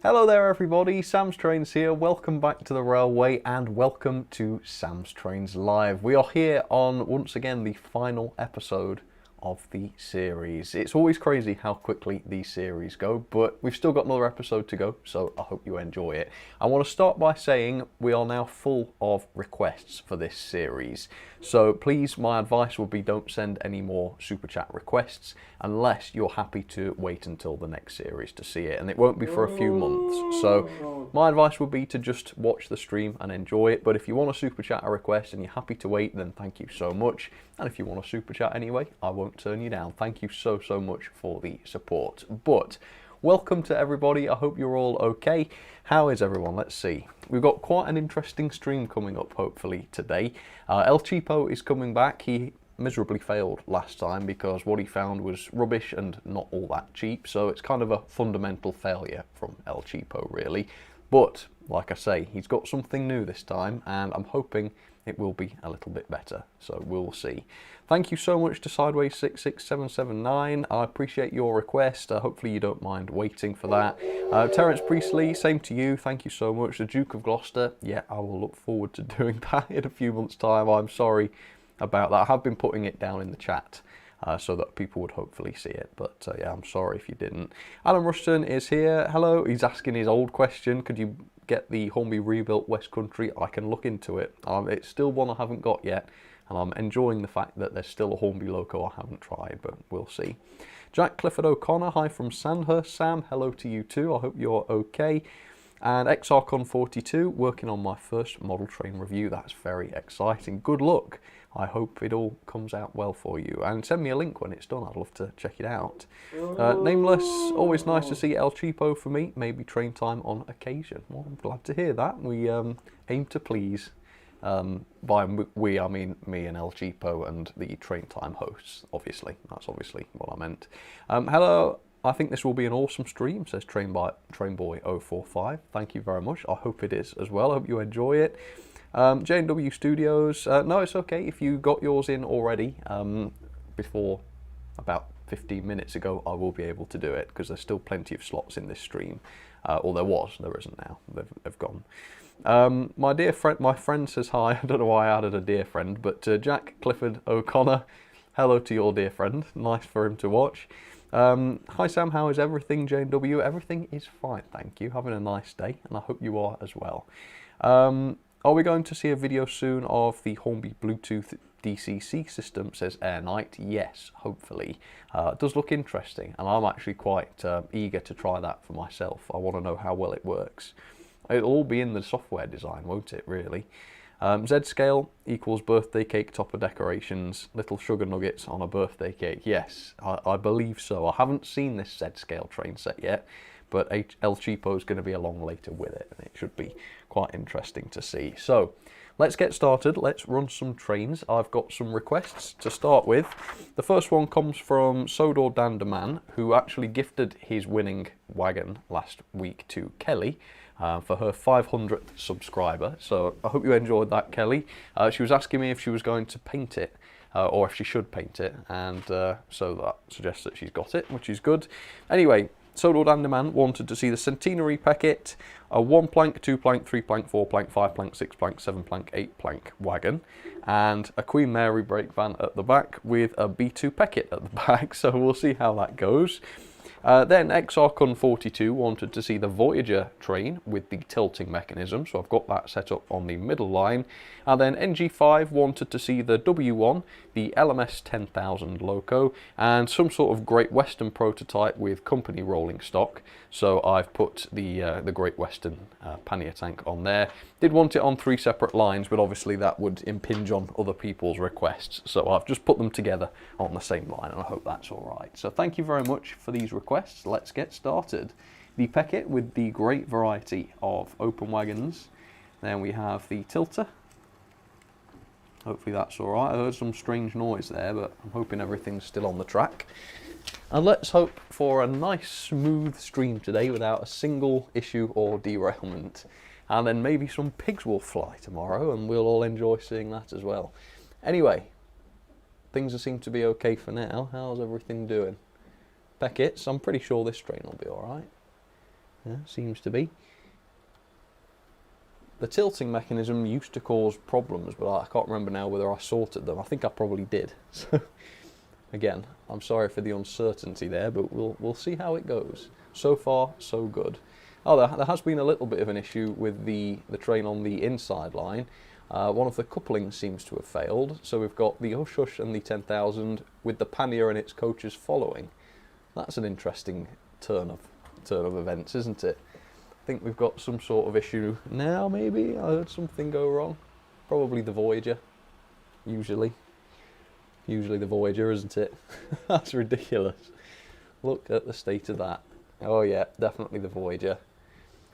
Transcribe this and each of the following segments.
Hello there everybody, Sam's Trains here. Welcome back to the railway and welcome to Sam's Trains Live. We are here on, once again, the final episode of the series. It's always crazy how quickly these series go, but we've still got another episode to go, so I hope you enjoy it. I want to start by saying we are now full of requests for this series. So please, my advice would be don't send any more Super Chat requests unless you're happy to wait until the next series to see it, and it won't be for a few months. So my advice would be to just watch the stream and enjoy it, but if you want a Super Chat a request and you're happy to wait, then thank you so much. And if you want a Super Chat anyway, I won't turn you down. Thank you so much for the support. But welcome to everybody. I hope you're all okay. How is everyone? Let's see. We've got quite an interesting stream coming up hopefully today. El Cheapo is coming back. He miserably failed last time because what he found was rubbish and not all that cheap. So it's kind of a fundamental failure from El Cheapo really. But like I say, he's got something new this time and I'm hoping it will be a little bit better, so we'll see. Thank you so much to Sideways66779. I appreciate your request. Hopefully you don't mind waiting for that. Terence Priestley, same to you. Thank you so much. The Duke of Gloucester, yeah, I will look forward to doing that in a few months' time. I'm sorry about that. I have been putting it down in the chat so that people would hopefully see it, but yeah, I'm sorry if you didn't. Alan Rushton is here. Hello. He's asking his old question. Could you get the Hornby rebuilt West Country? I can look into it. It's still one I haven't got yet, and I'm enjoying the fact that there's still a Hornby loco I haven't tried, but we'll see. Jack Clifford O'Connor, hi from Sandhurst. Sam, hello to you too. I hope you're okay. And XRCon42, working on my first model train review. That's very exciting. Good luck. I hope it all comes out well for you. And send me a link when it's done. I'd love to check it out. Nameless, always nice to see El Cheapo for me. Maybe train time on occasion. Well, I'm glad to hear that. We aim to please. By we, I mean me and El Cheapo and the train time hosts, obviously. That's obviously what I meant. Hello. I think this will be an awesome stream, says Trainboy045. Thank you very much. I hope it is as well. I hope you enjoy it. J&W Studios, no, it's okay if you got yours in already before about 15 minutes ago. I will be able to do it because there's still plenty of slots in this stream, or there isn't now. They've gone. My dear friend, my friend says hi. I don't know why I added a dear friend, but Jack Clifford O'Connor, hello to your dear friend. Nice for him to watch. Hi Sam, how is everything? J&W, everything is fine, thank you. Having a nice day, and I hope you are as well. Are we going to see a video soon of the Hornby Bluetooth DCC system, says Air Knight? Yes, hopefully. It does look interesting, and I'm actually quite eager to try that for myself. I want to know how well it works. It'll all be in the software design, won't it, really? Z-scale equals birthday cake topper decorations, little sugar nuggets on a birthday cake. Yes, I believe so. I haven't seen this Z-scale train set yet, but El Cheapo is going to be along later with it, and it should be quite interesting to see. So let's get started. Let's run some trains. I've got some requests to start with. The first one comes from Sodor Dandaman, who actually gifted his winning wagon last week to Kelly for her 500th subscriber. So I hope you enjoyed that, Kelly. She was asking me if she was going to paint it, or if she should paint it, and so that suggests that she's got it, which is good. Anyway, Sodor Dandaman wanted to see the Centenary Packet, a 1 plank, 2 plank, 3 plank, 4 plank, 5 plank, 6 plank, 7 plank, 8 plank wagon, and a Queen Mary brake van at the back with a B2 Packet at the back, so we'll see how that goes. Then XRCon42 wanted to see the Voyager train with the tilting mechanism, so I've got that set up on the middle line. And then NG5 wanted to see the W1, the LMS 10,000 loco, and some sort of Great Western prototype with company rolling stock. So I've put the Great Western pannier tank on there. Did want it on 3 separate lines, but obviously that would impinge on other people's requests. So I've just put them together on the same line, and I hope that's all right. So thank you very much for these requests. Let's get started. The Packet with the great variety of open wagons. Then we have the Tilter. Hopefully that's alright. I heard some strange noise there, but I'm hoping everything's still on the track. And let's hope for a nice smooth stream today without a single issue or derailment. And then maybe some pigs will fly tomorrow and we'll all enjoy seeing that as well. Anyway, things seem to be okay for now. How's everything doing? Becketts, I'm pretty sure this train will be alright. Yeah, seems to be. The tilting mechanism used to cause problems, but I can't remember now whether I sorted them. I think I probably did. So, again, I'm sorry for the uncertainty there, but we'll see how it goes. So far, so good. Oh, there has been a little bit of an issue with the train on the inside line. One of the couplings seems to have failed, so we've got the Hush Hush and the 10,000 with the pannier and its coaches following. That's an interesting turn of events, isn't it? I think we've got some sort of issue now, maybe. I heard something go wrong. Probably the Voyager, usually. Usually the Voyager, isn't it? That's ridiculous. Look at the state of that. Oh yeah, definitely the Voyager.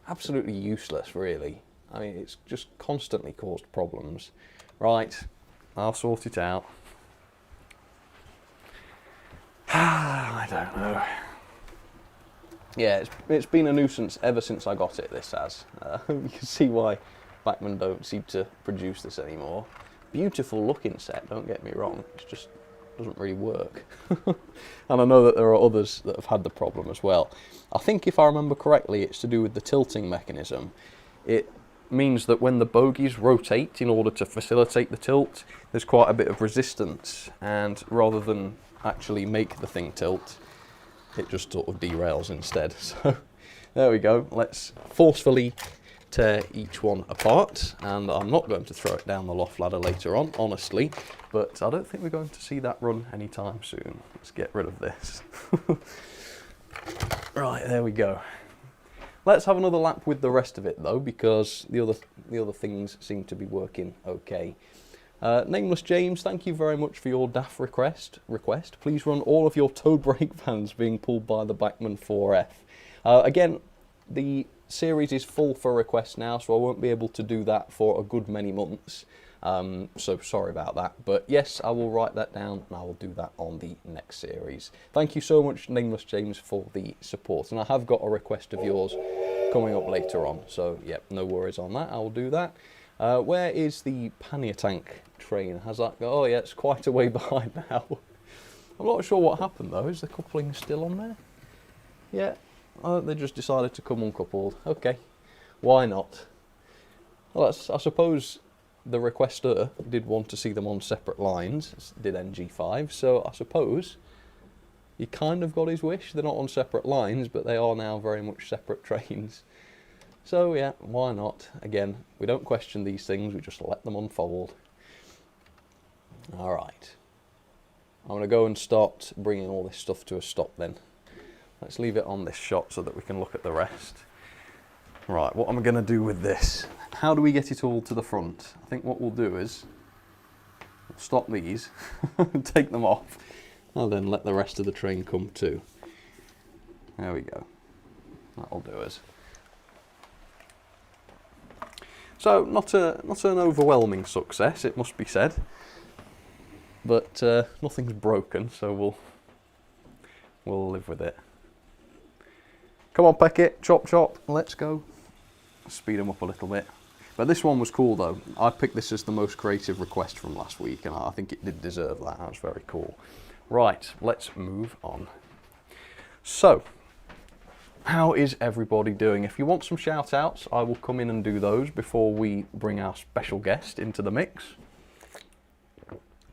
Absolutely useless, really. I mean, it's just constantly caused problems. Right, I'll sort it out. I don't know. Yeah, it's been a nuisance ever since I got it, this has. You can see why Bachmann don't seem to produce this anymore. Beautiful looking set, don't get me wrong, it just doesn't really work. And I know that there are others that have had the problem as well. I think if I remember correctly, it's to do with the tilting mechanism. It means that when the bogies rotate in order to facilitate the tilt, there's quite a bit of resistance, and rather than actually make the thing tilt, it just sort of derails instead. So there we go. Let's forcefully tear each one apart, and I'm not going to throw it down the loft ladder later on, honestly, but I don't think we're going to see that run anytime soon. Let's get rid of this. Right, there we go. Let's have another lap with the rest of it though, because the other things seem to be working okay. Nameless James, thank you very much for your DAF request. Please run all of your toe brake fans being pulled by the Bachmann 4F. Again, the series is full for requests now, so I won't be able to do that for a good many months. So sorry about that. But yes, I will write that down and I will do that on the next series. Thank you so much, Nameless James, for the support. And I have got a request of yours coming up later on. So yeah, no worries on that. I will do that. Where is the pannier tank train? Has that go? Oh yeah, it's quite a way behind now. I'm not sure what happened though. Is the coupling still on there? Yeah, they just decided to come uncoupled. Okay, why not? Well, I suppose the requester did want to see them on separate lines, as did NG5, so I suppose he kind of got his wish. They're not on separate lines, but they are now very much separate trains. So yeah, why not? Again, we don't question these things, we just let them unfold. Alright, I'm going to go and start bringing all this stuff to a stop then. Let's leave it on this shot so that we can look at the rest. Right, what am I going to do with this? How do we get it all to the front? I think what we'll do is we'll stop these, take them off, and then let the rest of the train come too. There we go. That'll do us. So, not an overwhelming success, it must be said. But nothing's broken, so we'll live with it. Come on, Beckett, chop chop, let's go. Speed them up a little bit. But this one was cool though. I picked this as the most creative request from last week, and I think it did deserve that. That was very cool. Right, let's move on. So, how is everybody doing? If you want some shout outs, I will come in and do those before we bring our special guest into the mix.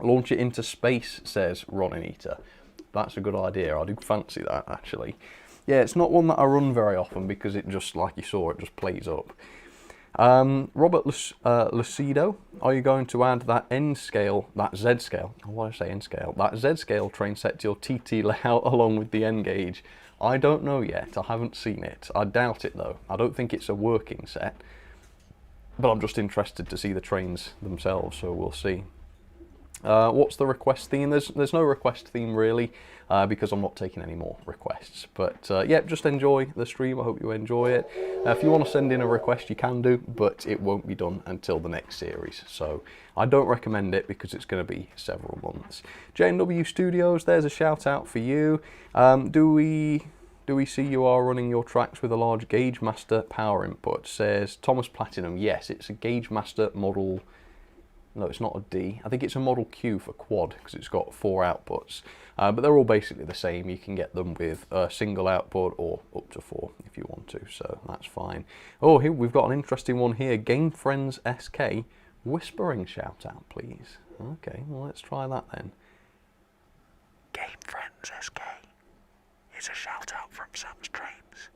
Launch it into space, says Ron Eater. That's a good idea. I do fancy that, actually. Yeah, it's not one that I run very often because it just, like you saw, it just plays up. Robert Lucido, are you going to add that N-scale, that Z-scale, why did I say N-scale? That Z-scale train set to your TT layout along with the N-gauge? I don't know yet, I haven't seen it. I doubt it though. I don't think it's a working set. But I'm just interested to see the trains themselves, so we'll see. What's the request theme? There's no request theme really, because I'm not taking any more requests. But yeah, just enjoy the stream. I hope you enjoy it. If you want to send in a request, you can do, but it won't be done until the next series. So I don't recommend it because it's going to be several months. J&W Studios, there's a shout out for you. Do we see you are running your tracks with a large Gauge Master power input? Says Thomas Platinum. Yes, it's a Gauge Master model. No, it's not a D. I think it's a Model Q for quad because it's got 4 outputs. But they're all basically the same. You can get them with a single output or up to 4 if you want to, so that's fine. Oh, here we've got an interesting one here. Game Friends SK, whispering shout out, please. Okay, well, let's try that then. Game Friends SK is a shout out from Sam's Trains.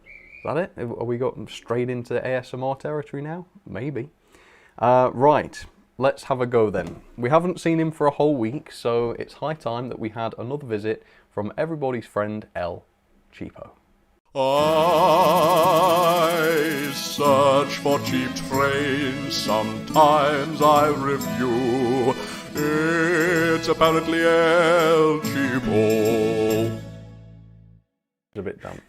Is that it? Are we got straight into ASMR territory now? Maybe. Right. Let's have a go then. We haven't seen him for a whole week, so it's high time that we had another visit from everybody's friend, Cheapo. I search for cheap trains, sometimes I review. It's apparently Cheapo. It's a bit damp.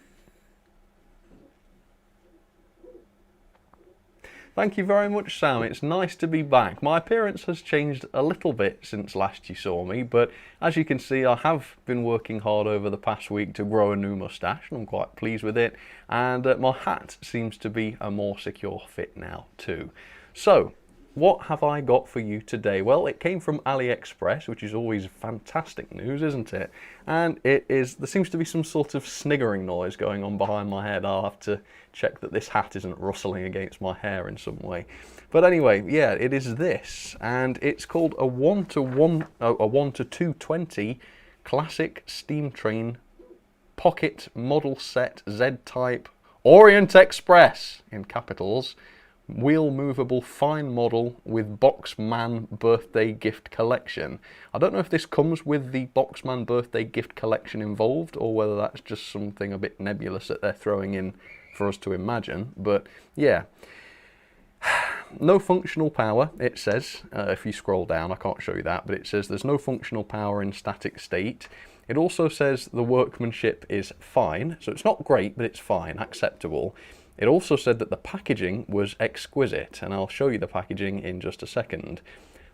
Thank you very much, Sam. It's nice to be back. My appearance has changed a little bit since last you saw me, but as you can see, I have been working hard over the past week to grow a new moustache, and I'm quite pleased with it. And my hat seems to be a more secure fit now too. So, what have I got for you today? Well, it came from AliExpress, which is always fantastic news, isn't it? And there seems to be some sort of sniggering noise going on behind my head. I'll have to check that this hat isn't rustling against my hair in some way. But anyway, yeah, it is this, and it's called a 1:220 classic steam train pocket model set Z-type Orient Express in capitals. Wheel movable fine model with Boxman birthday gift collection. I don't know if this comes with the Boxman birthday gift collection involved or whether that's just something a bit nebulous that they're throwing in for us to imagine, but yeah. No functional power, it says. If you scroll down, I can't show you that, but it says there's no functional power in static state. It also says the workmanship is fine, so it's not great, but it's fine, acceptable. It also said that the packaging was exquisite, and I'll show you the packaging in just a second.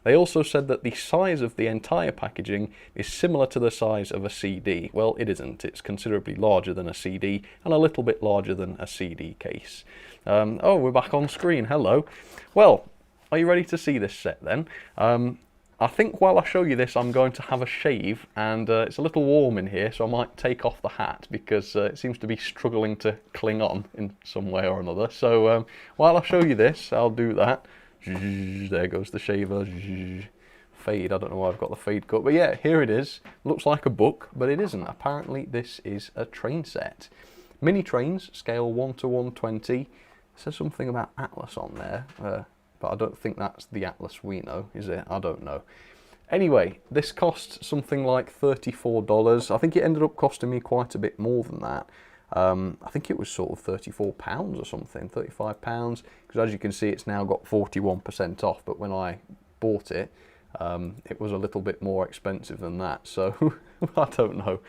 They also said that the size of the entire packaging is similar to the size of a CD. Well, it isn't. It's considerably larger than a CD and a little bit larger than a CD case. Oh, we're back on screen. Hello. Well, are you ready to see this set then? I think while I show you this, I'm going to have a shave, and it's a little warm in here, so I might take off the hat because it seems to be struggling to cling on in some way or another. So while I show you this, I'll do that. There goes the shaver. Fade. I don't know why I've got the fade cut, but yeah, here it is. Looks like a book, but it isn't. Apparently, this is a train set. Mini trains, scale 1:120. It says something about Atlas on there. But I don't think that's the Atlas we know, is it? I don't know. Anyway, this cost something like $34. I think it ended up costing me quite a bit more than that. I think it was sort of £34 or something, £35, because as you can see, it's now got 41% off, but when I bought it, it was a little bit more expensive than that, so I don't know.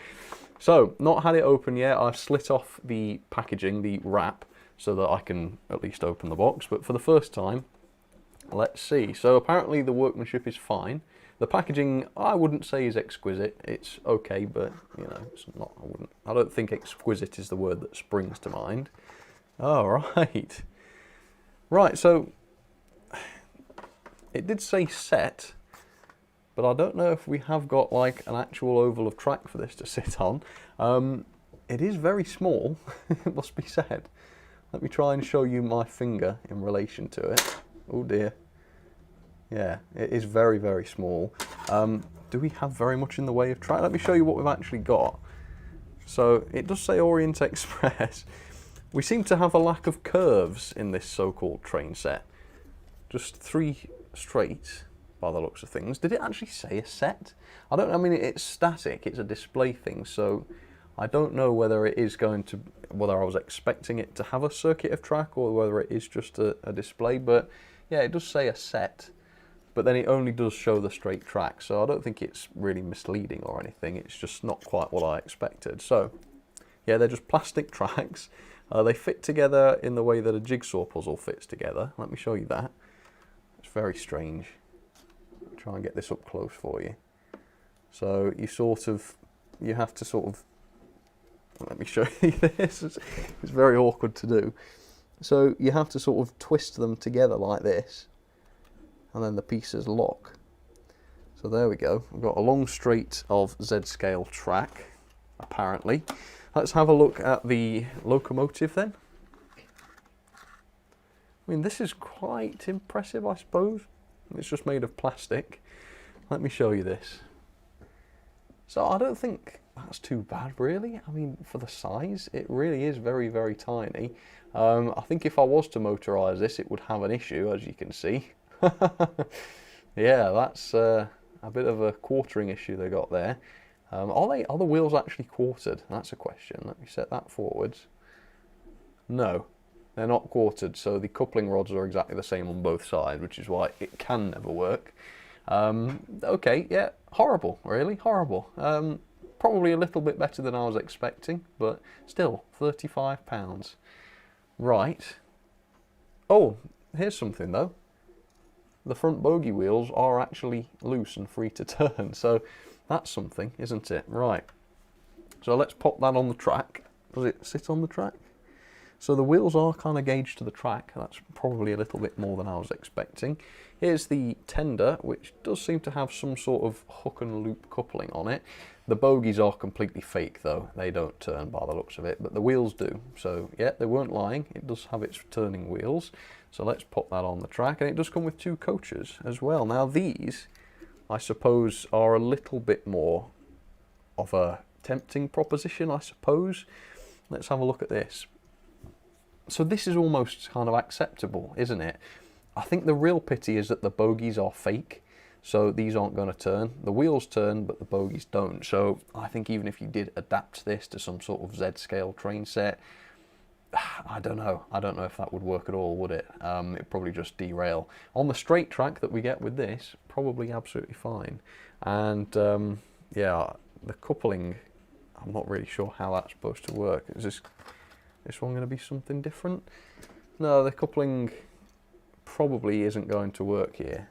So, not had it open yet. I've slit off the packaging, the wrap, so that I can at least open the box, but for the first time, let's see. So apparently the workmanship is fine. The packaging, I wouldn't say is exquisite. It's okay, but you know, it's not. I don't think exquisite is the word that springs to mind. All right. Right. So it did say set, but I don't know if we have got like an actual oval of track for this to sit on. It is very small. It must be said. Let me try and show you my finger in relation to it. Oh dear. Yeah, it is very, very small. Do we have very much in the way of track? Let me show you what we've actually got. So it does say Orient Express. We seem to have a lack of curves in this so-called train set. Just 3 straight by the looks of things. Did it actually say a set? I don't know. I mean, it's static. It's a display thing. So I don't know whether it is going to, whether I was expecting it to have a circuit of track or whether it is just a display. But yeah, it does say a set. but then it only does show the straight track, so I don't think it's really misleading or anything. It's just not quite what I expected. So yeah, they're just plastic tracks. They fit together in the way that a jigsaw puzzle fits together. Let me show you that. It's very strange. I'll try and get this up close for you. So you have to sort of, let me show you this. It's very awkward to do. So you have to sort of twist them together like this, and then the pieces lock. So there we go. We've got a long straight of Z-scale track, apparently. Let's have a look at the locomotive then. I mean, this is quite impressive, I suppose. It's just made of plastic. Let me show you this. So I don't think that's too bad, really. I mean, for the size, it really is very, very tiny. I think if I was to motorise this, it would have an issue, as you can see. Yeah, that's a bit of a quartering issue they got there. Are the wheels actually quartered? That's a question. Let me set that forwards. No, they're not quartered, so the coupling rods are exactly the same on both sides, which is why it can never work. Okay, yeah, horrible, really, horrible. Probably a little bit better than I was expecting, but still, £35. Right. Oh, here's something though. The front bogie wheels are actually loose and free to turn, so that's something, isn't it? Right. So let's pop that on the track. Does it sit on the track? So the wheels are kind of gauged to the track. That's probably a little bit more than I was expecting. Here's the tender, which does seem to have some sort of hook and loop coupling on it. The bogies are completely fake though. They don't turn by the looks of it, but the wheels do. So yeah, they weren't lying. It does have its turning wheels. So let's pop that on the track. And it does come with 2 coaches as well. Now these, I suppose, are a little bit more of a tempting proposition, I suppose. Let's have a look at this. So this is almost kind of acceptable, isn't it? I think the real pity is that the bogies are fake, so these aren't going to turn. The wheels turn, but the bogies don't. So I think even if you did adapt this to some sort of Z-scale train set, I don't know. I don't know if that would work at all, would it? It'd probably just derail. On the straight track that we get with this, probably absolutely fine. And yeah, the coupling, I'm not really sure how that's supposed to work. Is this one going to be something different? No, the coupling probably isn't going to work here.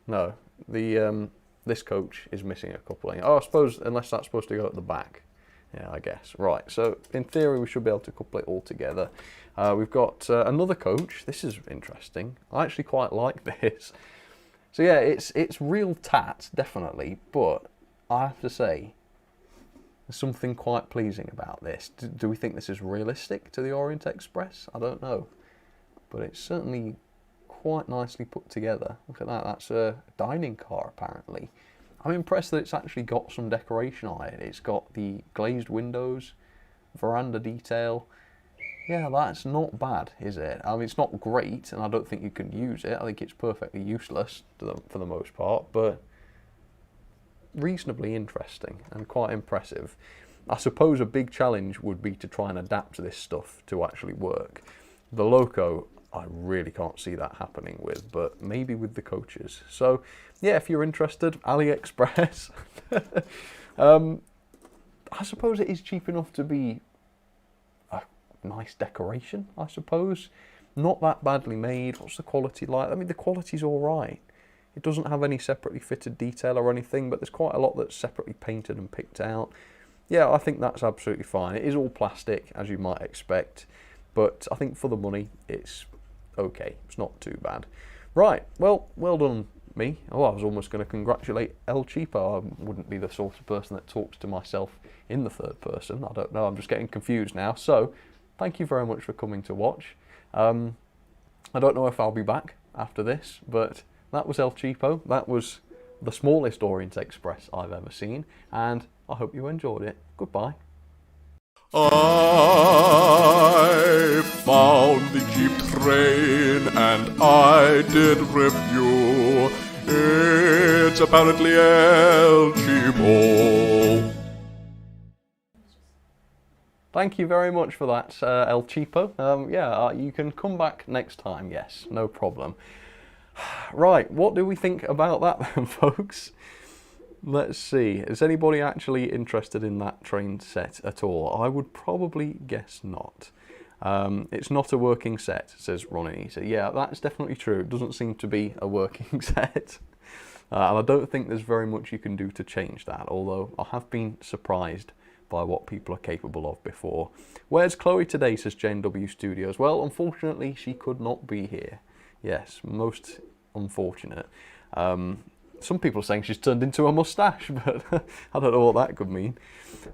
No, this coach is missing a coupling. Oh, I suppose, unless that's supposed to go at the back. Yeah, I guess. Right, so in theory we should be able to couple it all together. We've got another coach. This is interesting. I actually quite like this. So yeah, it's real tat, definitely, but I have to say, there's something quite pleasing about this. Do we think this is realistic to the Orient Express? I don't know. But it's certainly quite nicely put together. Look at that, that's a dining car apparently. I'm impressed that it's actually got some decoration on it. It's got the glazed windows, veranda detail. Yeah, that's not bad, is it? I mean, it's not great, and I don't think you can use it. I think it's perfectly useless for the most part, but reasonably interesting and quite impressive. I suppose a big challenge would be to try and adapt this stuff to actually work. The loco, I really can't see that happening with, but maybe with the coaches. So yeah, if you're interested, AliExpress. I suppose it is cheap enough to be a nice decoration, I suppose. Not that badly made. What's the quality like? I mean, the quality's all right. It doesn't have any separately fitted detail or anything, but there's quite a lot that's separately painted and picked out. Yeah, I think that's absolutely fine. It is all plastic, as you might expect, but I think for the money, it's okay. It's not too bad. Right, well done, me. Oh, I was almost going to congratulate El Cheapo. I wouldn't be the sort of person that talks to myself in the third person. I don't know, I'm just getting confused now. So, thank you very much for coming to watch. I don't know if I'll be back after this, but that was El Cheapo. That was the smallest Orient Express I've ever seen, and I hope you enjoyed it. Goodbye. I found the cheap train and I did review. It's apparently El Cheapo. Thank you very much for that, El Cheapo. Yeah, you can come back next time, yes, no problem. Right, what do we think about that then, folks? Let's see. Is anybody actually interested in that train set at all? I would probably guess not. It's not a working set, says Ronnie. So yeah, that's definitely true. It doesn't seem to be a working set. And I don't think there's very much you can do to change that, although I have been surprised by what people are capable of before. Where's Chloe today, says Jane W Studios. Well, unfortunately, she could not be here. Yes, most unfortunate. Some people are saying she's turned into a moustache, but I don't know what that could mean.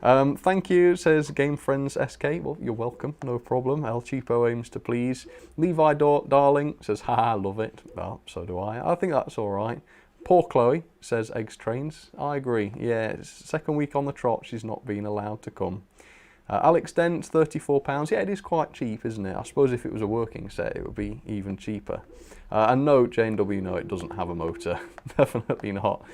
Thank you, says Game Friends SK. Well, you're welcome, no problem. El Cheapo aims to please. Levi Darling says, haha, love it. Well, so do I. I think that's all right. Poor Chloe, says Eggs Trains. I agree. Yeah, it's second week on the trot, she's not been allowed to come. Alex Dent, £34. Yeah, it is quite cheap, isn't it? I suppose if it was a working set, it would be even cheaper. And no, Jane W, no, it doesn't have a motor. Definitely not.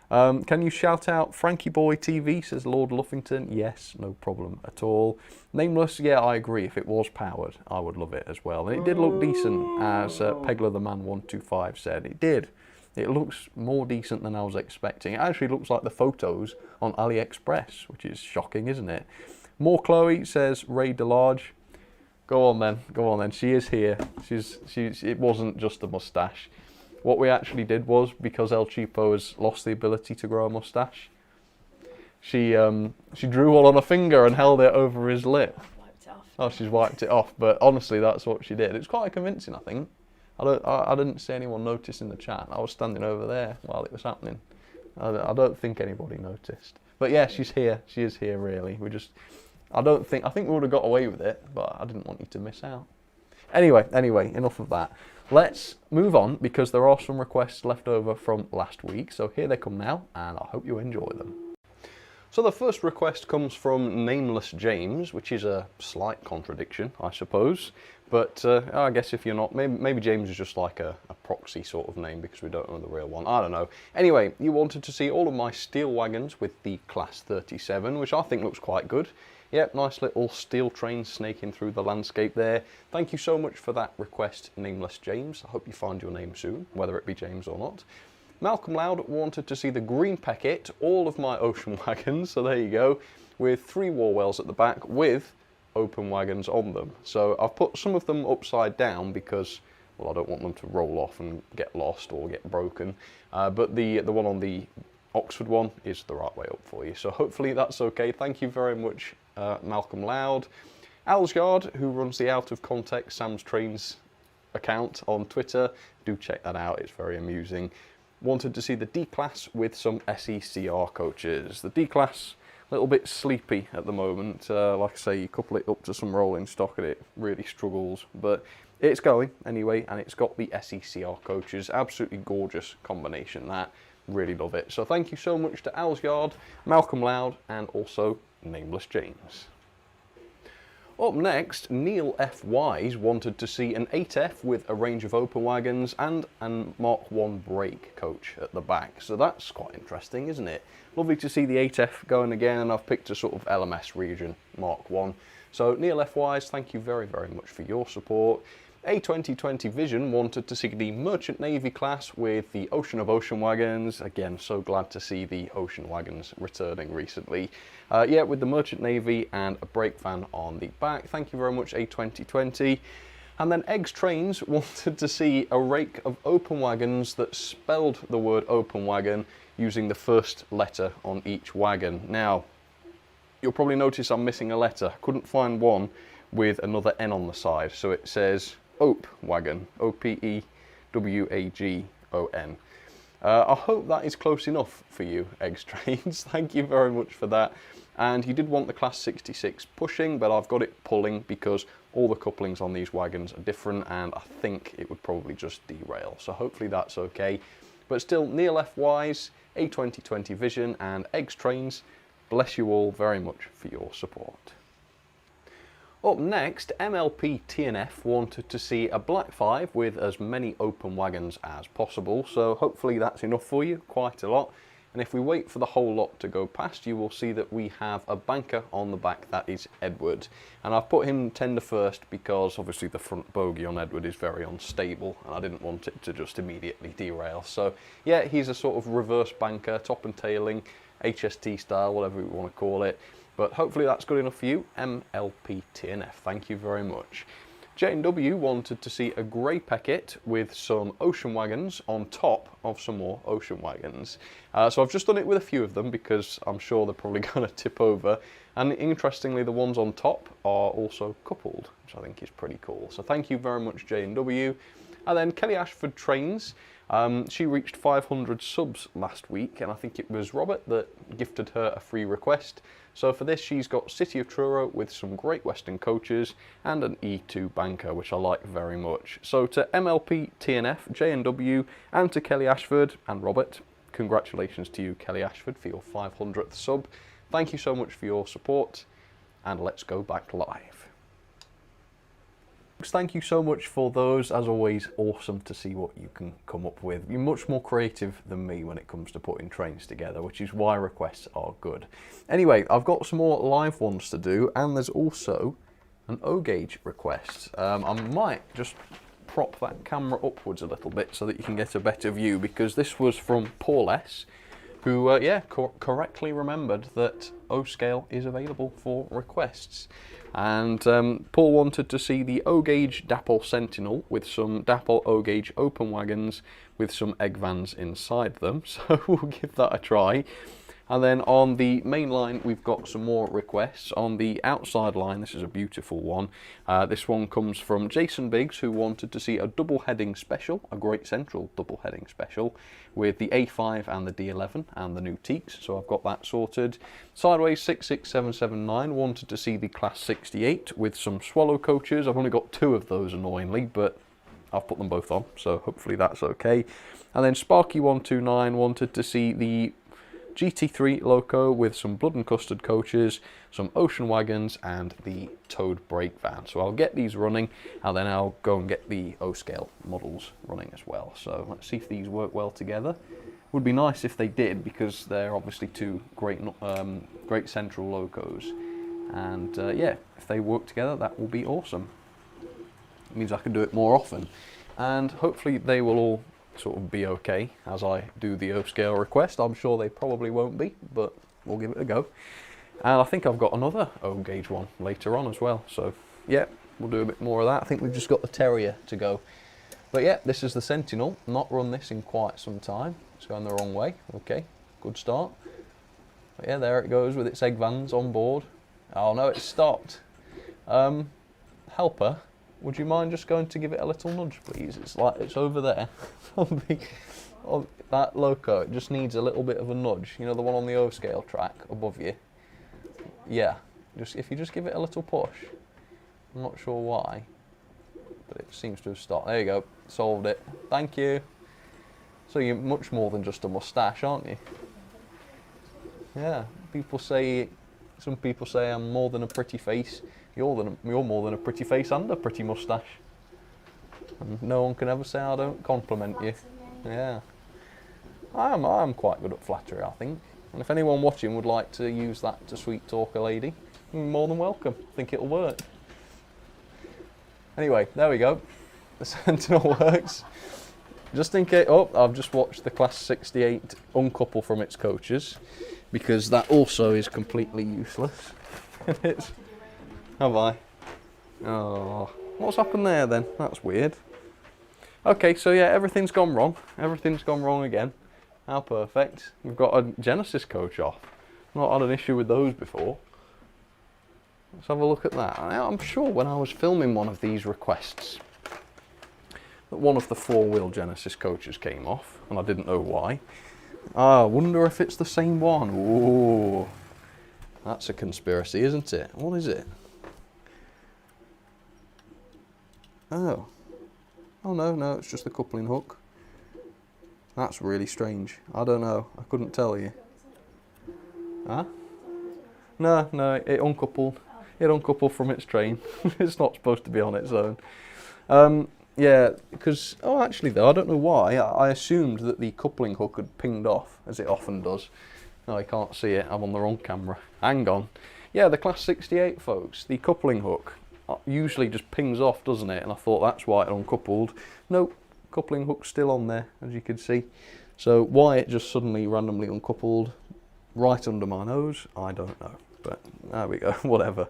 Can you shout out Frankie Boy TV, says Lord Luffington. Yes, no problem at all. Nameless, yeah, I agree. If it was powered, I would love it as well. And it did look decent, as Pegler the Man 125 said. It did. It looks more decent than I was expecting. It actually looks like the photos on AliExpress, which is shocking, isn't it? More Chloe, says Ray Delarge. Go on then, she is here. It wasn't just a moustache. What we actually did was, because El Cheapo has lost the ability to grow a moustache, she drew one on a finger and held it over his lip. Wiped it off. Oh, she's wiped it off, but honestly, that's what she did. It's quite convincing, I think. I didn't see anyone notice in the chat. I was standing over there while it was happening. I don't think anybody noticed. But yeah, she's here. She is here, really. I think we would have got away with it, but I didn't want you to miss out. Anyway, enough of that. Let's move on, because there are some requests left over from last week. So here they come now, and I hope you enjoy them. So the first request comes from Nameless James, which is a slight contradiction, I suppose. But I guess if you're not, maybe James is just like a proxy sort of name because we don't know the real one. I don't know. Anyway, you wanted to see all of my steel wagons with the Class 37, which I think looks quite good. Yep, nice little steel train snaking through the landscape there. Thank you so much for that request, Nameless James. I hope you find your name soon, whether it be James or not. Malcolm Loud wanted to see the green packet, all of my ocean wagons, so there you go, with 3 war wells at the back with open wagons on them. So I've put some of them upside down because, well, I don't want them to roll off and get lost or get broken. But the one on the Oxford one is the right way up for you. So hopefully that's okay. Thank you very much, Malcolm Loud. Alsgard, who runs the Out of Context Sam's Trains account on Twitter, do check that out, it's very amusing. Wanted to see the D-Class with some SECR coaches. The D-Class, a little bit sleepy at the moment. Like I say, you couple it up to some rolling stock and it really struggles. But it's going anyway, and it's got the SECR coaches. Absolutely gorgeous combination, that. Really love it. So thank you so much to Alsgard, Malcolm Loud, and also Nameless James. Up next, Neil F. Wise wanted to see an 8F with a range of open wagons and a Mark 1 brake coach at the back. So that's quite interesting, isn't it? Lovely to see the 8F going again, and I've picked a sort of LMS region, Mark 1. So Neil F. Wise, thank you very, very much for your support. A2020 Vision wanted to see the Merchant Navy class with the Ocean of Ocean wagons. Again, so glad to see the ocean wagons returning recently. Yeah, with the Merchant Navy and a brake fan on the back. Thank you very much, A2020. And then Eggs Trains wanted to see a rake of open wagons that spelled the word open wagon using the first letter on each wagon. Now, you'll probably notice I'm missing a letter. Couldn't find one with another N on the side, so it says Ope Wagon, O-P-E-W-A-G-O-N. I hope that is close enough for you, Eggs Trains. Thank you very much for that. And you did want the Class 66 pushing, but I've got it pulling because all the couplings on these wagons are different, and I think it would probably just derail. So hopefully that's okay. But still, Neil F. Wise, A2020 Vision, and Eggs Trains, bless you all very much for your support. Up next, MLP TNF wanted to see a Black 5 with as many open wagons as possible, so hopefully that's enough for you, quite a lot. And if we wait for the whole lot to go past, you will see that we have a banker on the back, that is Edward. And I've put him tender first because obviously the front bogey on Edward is very unstable and I didn't want it to just immediately derail. So yeah, he's a sort of reverse banker, top and tailing, HST style, whatever you want to call it. But hopefully that's good enough for you. MLP TNF, thank you very much. J&W wanted to see a grey packet with some ocean wagons on top of some more ocean wagons. So I've just done it with a few of them because I'm sure they're probably going to tip over. And interestingly, the ones on top are also coupled, which I think is pretty cool. So thank you very much, J&W. And then Kelly Ashford Trains. She reached 500 subs last week, and I think it was Robert that gifted her a free request. So for this, she's got City of Truro with some Great Western coaches and an E2 banker, which I like very much. So to MLP, TNF, J&W, and to Kelly Ashford and Robert, congratulations to you, Kelly Ashford, for your 500th sub. Thank you so much for your support, and let's go back live. Thank you so much for those. As always, awesome to see what you can come up with. You're much more creative than me when it comes to putting trains together, which is why requests are good. Anyway, I've got some more live ones to do, and there's also an O-gauge request. I might just prop that camera upwards a little bit so that you can get a better view, because this was from Paul S, who correctly remembered that O-scale is available for requests. And Paul wanted to see the O-gauge Dapple Sentinel with some Dapple O-gauge open wagons with some egg vans inside them. So we'll give that a try. And then on the main line, we've got some more requests. On the outside line, this is a beautiful one. This one comes from Jason Biggs, who wanted to see a double heading special, a Great Central double heading special, with the A5 and the D11 and the new teaks. So I've got that sorted. Sideways 66779 wanted to see the Class 68 with some Swallow coaches. I've only got 2 of those, annoyingly, but I've put them both on, so hopefully that's okay. And then Sparky129 wanted to see the GT3 Loco with some Blood and Custard coaches, some Ocean Wagons, and the Towed Brake Van. So I'll get these running, and then I'll go and get the O-scale models running as well. So let's see if these work well together. Would be nice if they did, because they're obviously 2 great Central Locos. And yeah, if they work together, that will be awesome. It means I can do it more often. And hopefully they will all sort of be okay as I do the O-scale request. I'm sure they probably won't be, but we'll give it a go. And I think I've got another O-gauge one later on as well. So yeah, we'll do a bit more of that. I think we've just got the Terrier to go. But yeah, this is the Sentinel. Not run this in quite some time. It's going the wrong way. Okay, good start. But yeah, there it goes with its egg vans on board. Oh no, it's stopped. Helper, would you mind just going to give it a little nudge, please? It's like it's over there. That Loco, it just needs a little bit of a nudge. You know, the one on the O-scale track above you? Yeah, just if you just give it a little push. I'm not sure why, but it seems to have stopped. There you go, solved it. Thank you. So you're much more than just a moustache, aren't you? Yeah, some people say I'm more than a pretty face. You're more than a pretty face and a pretty moustache. And no one can ever say I don't compliment you. Yeah. I'm quite good at flattery, I think. And if anyone watching would like to use that to sweet talk a lady, you're more than welcome. I think it'll work. Anyway, there we go. The Sentinel works. Just in case, I've just watched the Class 68 uncouple from its coaches, because that also is completely useless. Have I? Oh, what's happened there then? That's weird. Okay, so yeah, everything's gone wrong. Everything's gone wrong again. How perfect. We've got a Genesis coach off. Not had an issue with those before. Let's have a look at that. I'm sure when I was filming one of these requests that one of the 4-wheel Genesis coaches came off, and I didn't know why. I wonder if it's the same one. Ooh, that's a conspiracy, isn't it? What is it? Oh no, it's just the coupling hook. That's really strange. I don't know, I couldn't tell you. Huh? No, it uncoupled. It uncoupled from its train. It's not supposed to be on its own. Yeah, because, oh, actually, though, I don't know why. I assumed that the coupling hook had pinged off, as it often does. No, I can't see it. I'm on the wrong camera. Hang on. Yeah, the Class 68, folks, the coupling hook usually just pings off, doesn't it? And I thought that's why it uncoupled. Nope, coupling hook's still on there, as you can see. So why it just suddenly randomly uncoupled right under my nose, I don't know. But there we go, whatever.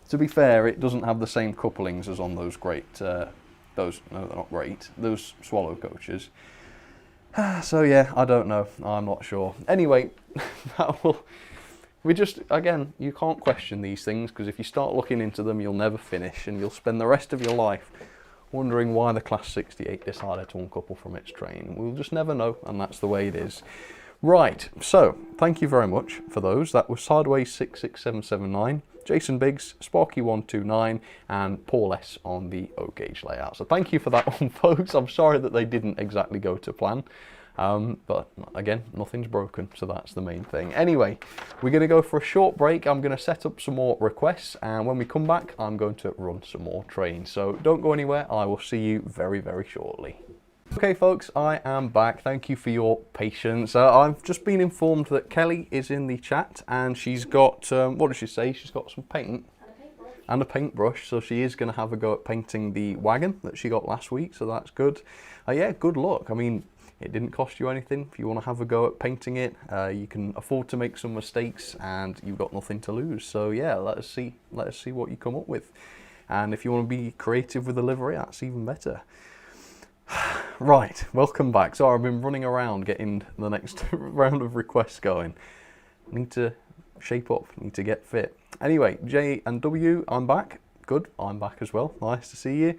To be fair, it doesn't have the same couplings as on those great, no, they're not great, those Swallow coaches. So yeah, I don't know, I'm not sure. Anyway, we just, again, you can't question these things, because if you start looking into them, you'll never finish, and you'll spend the rest of your life wondering why the Class 68 decided to uncouple from its train. We'll just never know, and that's the way it is. Right, so thank you very much for those. That was Sideways 66779, Jason Biggs, Sparky129, and Paul S on the O-gauge layout. So thank you for that one, folks. I'm sorry that they didn't exactly go to plan. But again, nothing's broken, so that's the main thing. Anyway, we're going to go for a short break. I'm going to set up some more requests, and when we come back, I'm going to run some more trains. So don't go anywhere. I will see you very, very shortly. Okay, folks, I am back. Thank you for your patience. I've just been informed that Kelly is in the chat, and she's got, what did she say? She's got some paint and a paintbrush, so she is going to have a go at painting the wagon that she got last week, so that's good. Yeah, good luck. I mean, it didn't cost you anything. If you want to have a go at painting it, you can afford to make some mistakes, and you've got nothing to lose. So yeah, let us see what you come up with. And if you want to be creative with the livery, that's even better. Right, welcome back. Sorry, I've been running around getting the next round of requests going. Need to shape up, need to get fit. Anyway, J and W, I'm back. Good, I'm back as well. Nice to see you.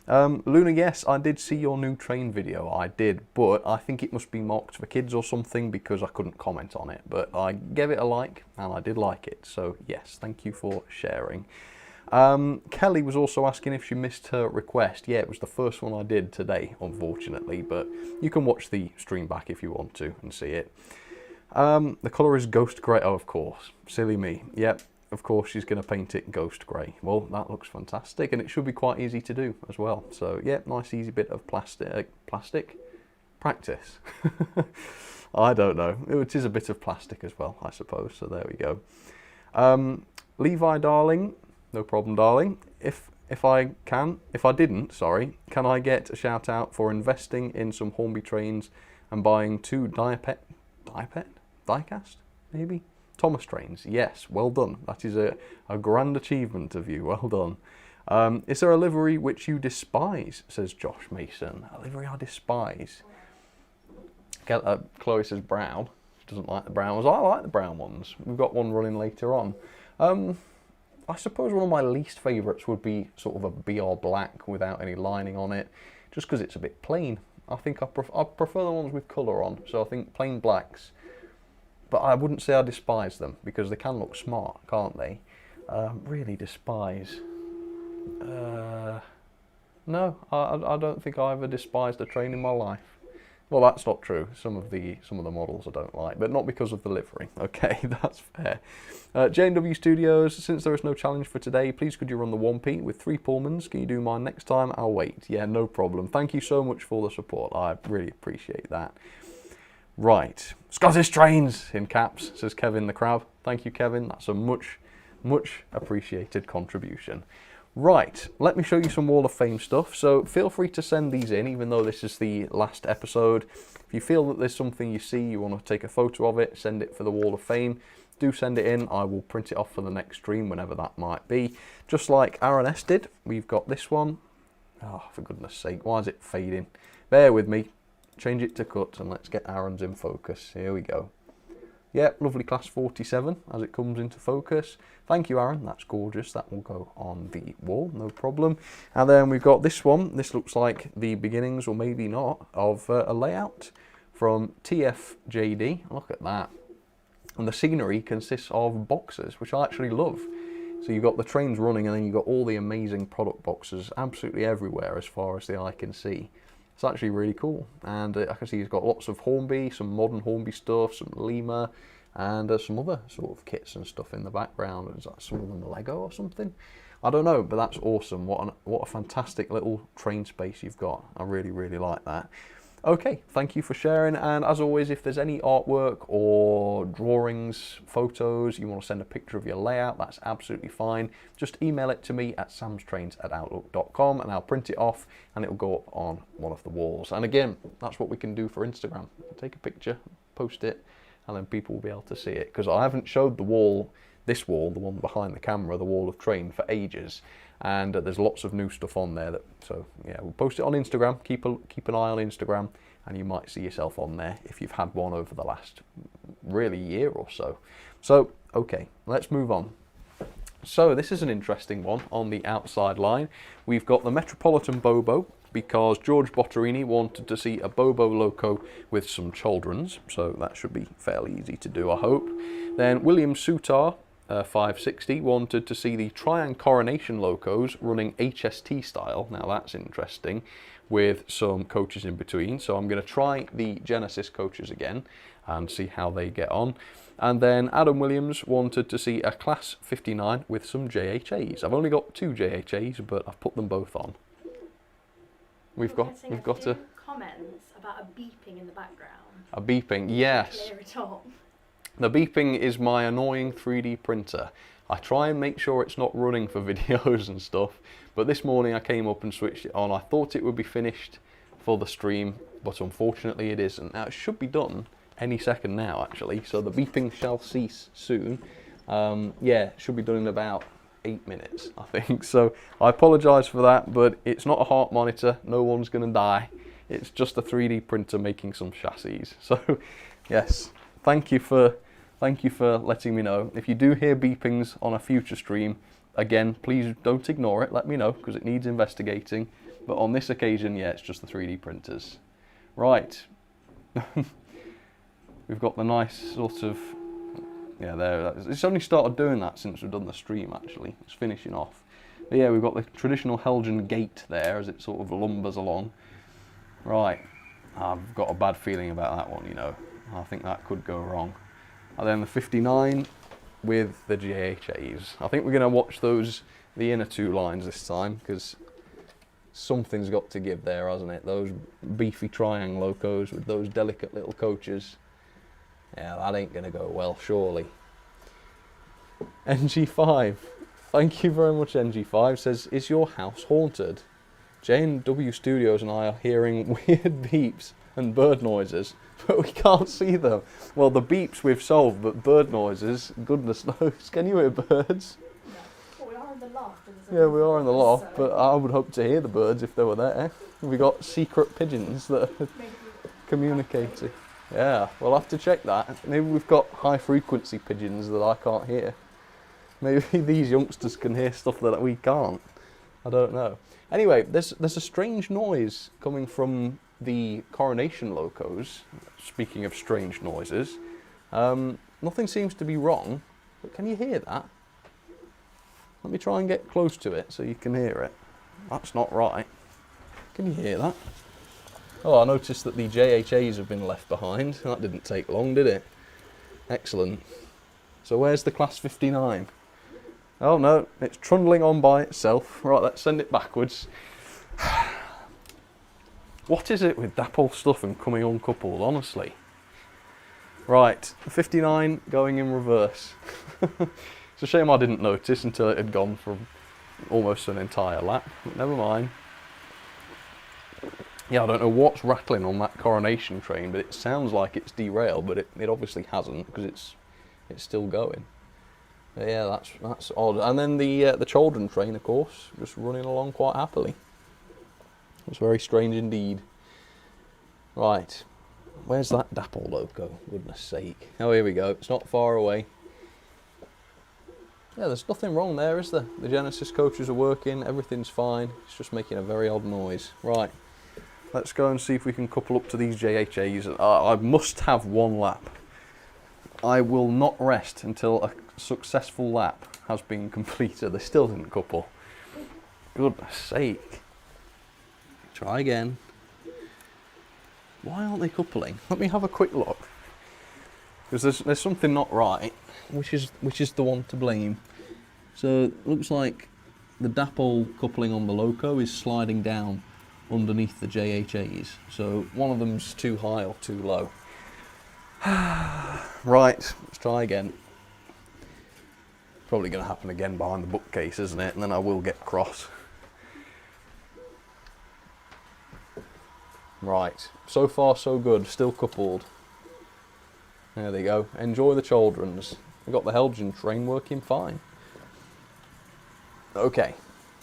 Luna, yes, I did see your new train video. I did, but I think it must be marked for kids or something, because I couldn't comment on it. But I gave it a like, and I did like it. So yes, thank you for sharing. Kelly was also asking if she missed her request. Yeah, it was the first one I did today, unfortunately, but you can watch the stream back if you want to and see it. The colour is ghost grey. Oh, of course. Silly me. Yep, of course she's going to paint it ghost grey. Well, that looks fantastic, and it should be quite easy to do as well. So, yeah, nice easy bit of plastic practice. I don't know. It is a bit of plastic as well, I suppose. So there we go. Levi, darling. No problem, darling. If I didn't, sorry, can I get a shout out for investing in some Hornby trains and buying 2 diecast, maybe? Thomas trains, yes, well done. That is a grand achievement of you, well done. Is there a livery which you despise, says Josh Mason. A livery I despise? Chloe says brown. She doesn't like the brown ones. I like the brown ones. We've got one running later on. I suppose one of my least favourites would be sort of a BR black without any lining on it, just because it's a bit plain. I think I prefer the ones with colour on, so I think plain blacks. But I wouldn't say I despise them, because they can look smart, can't they? Really despise. No, I don't think I ever despised a train in my life. Well, that's not true. Some of the models I don't like, but not because of the livery. Okay, that's fair. J&W Studios, since there is no challenge for today, please could you run the 1P with 3 Pullmans? Can you do mine next time? I'll wait. Yeah, no problem. Thank you so much for the support. I really appreciate that. Right, Scottish trains in caps, says Kevin the Crab. Thank you, Kevin. That's a much appreciated contribution. Right, let me show you some Wall of Fame stuff. So feel free to send these in, even though this is the last episode. If you feel that there's something you see, you want to take a photo of it, send it for the Wall of Fame, do send it in. I will print it off for the next stream, whenever that might be. Just like Aaron S did, we've got this one. Oh, for goodness sake, why is it fading? Bear with me. Change it to cut, and let's get Aaron's in focus. Here we go. Yep, lovely Class 47 as it comes into focus. Thank you, Aaron. That's gorgeous. That will go on the wall, no problem. And then we've got this one. This looks like the beginnings, or maybe not, of a layout from TFJD. Look at that. And the scenery consists of boxes, which I actually love. So you've got the trains running, and then you've got all the amazing product boxes absolutely everywhere as far as the eye can see. It's actually really cool, and I can see he's got lots of Hornby, some modern Hornby stuff, some Lima, and some other sort of kits and stuff in the background. Is that some of them Lego or something? I don't know, but that's awesome. What a fantastic little train space you've got. I really, really like that. Okay, thank you for sharing, and as always, if there's any artwork or drawings, photos, you want to send a picture of your layout, that's absolutely fine. Just email it to me at samstrains@outlook.com and I'll print it off and it'll go up on one of the walls. And again, that's what we can do for Instagram. Take a picture, post it, and then people will be able to see it. Because I haven't showed the wall, this wall, the one behind the camera, the wall of train, for ages. And there's lots of new stuff on there. So yeah, we'll post it on Instagram. Keep an eye on Instagram, and you might see yourself on there if you've had one over the last really year or so. So okay, let's move on. So this is an interesting one on the outside line. We've got the Metropolitan Bobo, because George Botterini wanted to see a Bobo loco with some chaldrons, so that should be fairly easy to do, I hope. Then William Soutar, 560, wanted to see the Triang Coronation locos running HST style. Now that's interesting, with some coaches in between. So I'm going to try the Genesis coaches again and see how they get on. And then Adam Williams wanted to see a Class 59 with some JHAs. I've only got 2 JHAs, but I've put them both on. We've got a comments about a beeping in the background. A beeping, yes. Clear it up. The beeping is my annoying 3D printer. I try and make sure it's not running for videos and stuff, but this morning I came up and switched it on. I thought it would be finished for the stream, but unfortunately it isn't. Now it should be done any second now actually, so the beeping shall cease soon. Yeah, it should be done in about 8 minutes, I think. So I apologise for that, but it's not a heart monitor. No one's going to die. It's just a 3D printer making some chassis. So yes, thank you for letting me know. If you do hear beepings on a future stream, again, please don't ignore it. Let me know, because it needs investigating. But on this occasion, yeah, it's just the 3D printers. Right. We've got the nice sort of, yeah, there. It's only started doing that since we've done the stream, actually. It's finishing off. But yeah, we've got the traditional Helgen gate there as it sort of lumbers along. Right. I've got a bad feeling about that one, you know. I think that could go wrong. And then the 59 with the JHAs. I think we're going to watch the inner 2 lines this time, because something's got to give there, hasn't it? Those beefy Triang locos with those delicate little coaches. Yeah, that ain't going to go well, surely. NG5. Thank you very much, NG5. Says, is your house haunted? J&W Studios and I are hearing weird beeps and bird noises, but we can't see them. Well, the beeps we've solved, but bird noises, goodness knows. Can you hear birds? No. Well, we are in the loft. Yeah, we are in the loft, so. but I would hope to hear the birds if they were there. We got secret pigeons that are communicating. Yeah, we'll have to check that. Maybe we've got high frequency pigeons that I can't hear. Maybe these youngsters can hear stuff that we can't. I don't know. Anyway, there's a strange noise coming from the Coronation locos. Speaking of strange noises, nothing seems to be wrong, but can you hear that? Let me try and get close to it so you can hear it. That's not right. Can you hear that? Oh, I noticed that the JHAs have been left behind. That didn't take long, did it? Excellent. So where's the Class 59? Oh no, it's trundling on by itself. Right, let's send it backwards. What is it with Dapple stuff and coming uncoupled, honestly? Right, 59 going in reverse. It's a shame I didn't notice until it had gone for almost an entire lap, but never mind. Yeah, I don't know what's rattling on that Coronation train, but it sounds like it's derailed, but it obviously hasn't, because it's still going. But yeah, that's odd. And then the Chaldron train, of course, just running along quite happily. It's very strange indeed. Right, where's that Dapple loco? Goodness sake. Oh, here we go. It's not far away. Yeah, there's nothing wrong there, is there? The Genesis coaches are working, everything's fine. It's just making a very odd noise. Right, let's go and see if we can couple up to these JHAs. I must have one lap. I will not rest until a successful lap has been completed. They still didn't couple. Goodness sake. Try again. Why aren't they coupling? Let me have a quick look. Because there's something not right. Which is the one to blame. So it looks like the dapole coupling on the loco is sliding down underneath the JHAs. So one of them's too high or too low. Right, let's try again. Probably going to happen again behind the bookcase, isn't it? And then I will get cross. Right, so far so good, still coupled. There they go, enjoy the children's. We've got the Helgen train working fine. Okay,